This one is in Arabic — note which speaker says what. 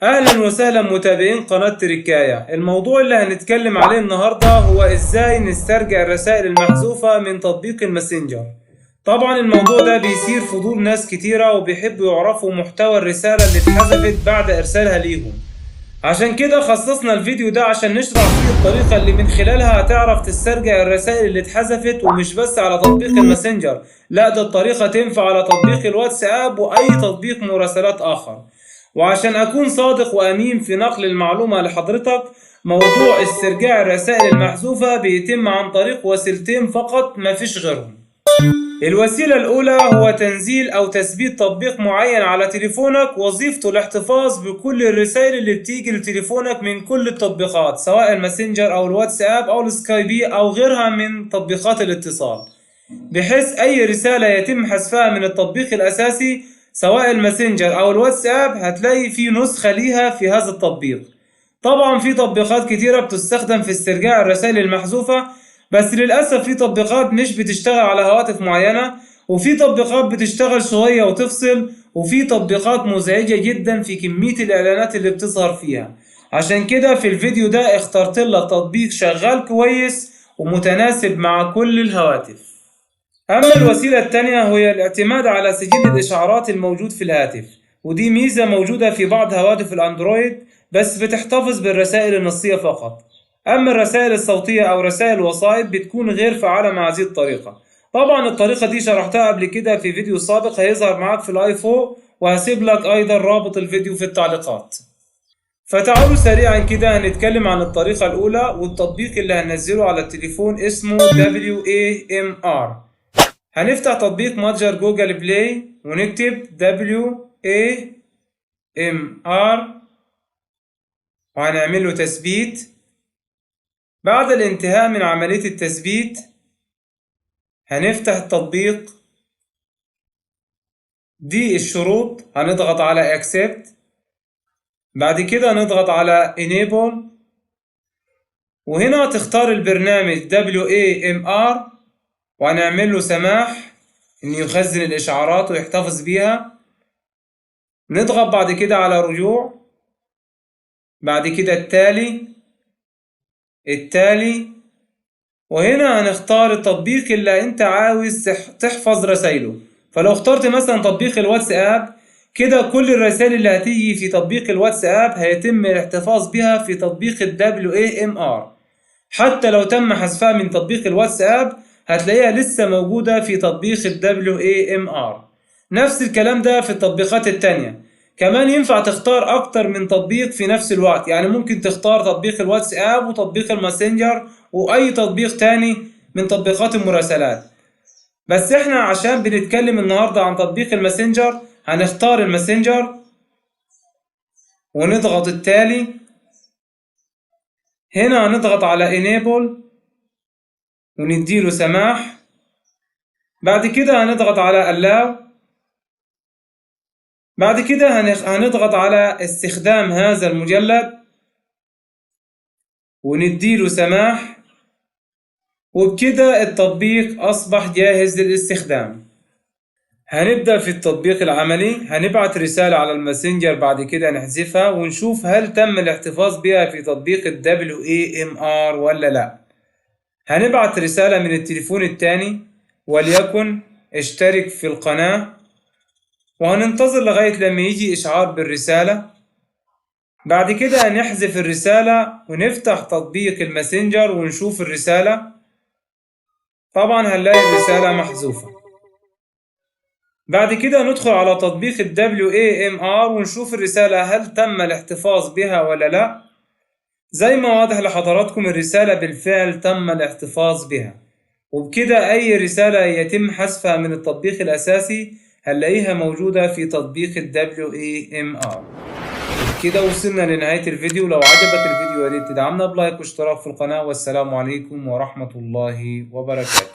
Speaker 1: اهلا وسهلا متابعين قناة تركاية. الموضوع اللي هنتكلم عليه النهاردة هو ازاي نسترجع الرسائل المحذوفة من تطبيق الماسنجر. طبعا الموضوع ده بيثير فضول ناس كتيرة وبيحبوا يعرفوا محتوى الرسالة اللي اتحذفت بعد ارسالها ليهم. عشان كده خصصنا الفيديو ده عشان نشرح فيه الطريقة اللي من خلالها هتعرف تسترجع الرسائل اللي اتحذفت، ومش بس على تطبيق الماسنجر، لا ده الطريقة تنفع على تطبيق الواتساب واي تطبيق مراسلات اخر. وعشان أكون صادق وأمين في نقل المعلومة لحضرتك، موضوع استرجاع الرسائل المحذوفة بيتم عن طريق وسيلتين فقط، مفيش غيرهم. الوسيلة الأولى هو تنزيل أو تثبيت تطبيق معين على تليفونك، وظيفته الاحتفاظ بكل الرسائل اللي بتيجي لتليفونك من كل التطبيقات، سواء الماسنجر أو الواتساب أو السكايبي أو غيرها من تطبيقات الاتصال، بحيث أي رسالة يتم حذفها من التطبيق الأساسي سواء الماسنجر أو الواتساب هتلاقي فيه نسخة ليها في هذا التطبيق. طبعا في تطبيقات كتيرة بتستخدم في استرجاع الرسائل المحذوفة، بس للأسف في تطبيقات مش بتشتغل على هواتف معينة، وفي تطبيقات بتشتغل شوية وتفصل، وفي تطبيقات مزعجة جدا في كمية الإعلانات اللي بتظهر فيها. عشان كده في الفيديو ده اخترت لك تطبيق شغال كويس ومتناسب مع كل الهواتف. أما الوسيلة التانية هي الاعتماد على سجل الإشعارات الموجود في الهاتف، ودي ميزة موجودة في بعض هواتف الأندرويد بس بتحتفظ بالرسائل النصية فقط. أما الرسائل الصوتية أو رسائل الوسائط بتكون غير فعالة مع هذه الطريقة. طبعا الطريقة دي شرحتها قبل كده في فيديو سابق هيظهر معاك في الآيفون، وهسيب لك أيضا رابط الفيديو في التعليقات. فتعالوا سريعا كده هنتكلم عن الطريقة الأولى، والتطبيق اللي هننزله على التليفون اسمه WAMR. هنفتح تطبيق متجر جوجل بلاي ونكتب WAMR وهنعمل له تثبيت. بعد الانتهاء من عملية التثبيت هنفتح التطبيق. دي الشروط، هنضغط على Accept، بعد كده هنضغط على Enable، وهنا تختار البرنامج WAMR وهنعمل له سماح إن يخزن الإشعارات ويحتفظ بيها. نضغط بعد كده على رجوع، بعد كده التالي، وهنا هنختار التطبيق اللي انت عاوز تحفظ رسائله. فلو اخترت مثلا تطبيق الواتساب، كده كل الرسائل اللي هتيجي في تطبيق الواتساب هيتم الاحتفاظ بها في تطبيق WAMR. حتى لو تم حذفها من تطبيق الواتساب هتلاقيها لسه موجودة في تطبيق WAMR. نفس الكلام ده في التطبيقات التانية. كمان ينفع تختار أكتر من تطبيق في نفس الوقت، يعني ممكن تختار تطبيق الواتساب وتطبيق الماسنجر وأي تطبيق تاني من تطبيقات المراسلات. بس احنا عشان بنتكلم النهاردة عن تطبيق الماسنجر هنختار الماسنجر ونضغط التالي. هنا هنضغط على Enable ونديله سماح، بعد كده هنضغط على Allow، بعد كده هنضغط على استخدام هذا المجلد ونديله سماح، وبكده التطبيق أصبح جاهز للاستخدام. هنبدأ في التطبيق العملي. هنبعت رسالة على الماسنجر، بعد كده نحذفها ونشوف هل تم الاحتفاظ بها في تطبيق WAMR ولا لا. هنبعت رسالة من التليفون التاني وليكن اشترك في القناة، وهننتظر لغاية لما يجي إشعار بالرسالة. بعد كده هنحذف الرسالة ونفتح تطبيق الماسنجر ونشوف الرسالة. طبعا هنلاقي الرسالة محذوفة. بعد كده ندخل على تطبيق WAMR ونشوف الرسالة هل تم الاحتفاظ بها ولا لا. زي ما واضح لحضراتكم الرسالة بالفعل تم الاحتفاظ بها، وبكده أي رسالة يتم حذفها من التطبيق الأساسي هنلاقيها موجودة في تطبيق WAMR. كده وصلنا لنهاية الفيديو. لو عجبك الفيديو يا ريت تدعمنا بلايك واشتراك في القناة، والسلام عليكم ورحمة الله وبركاته.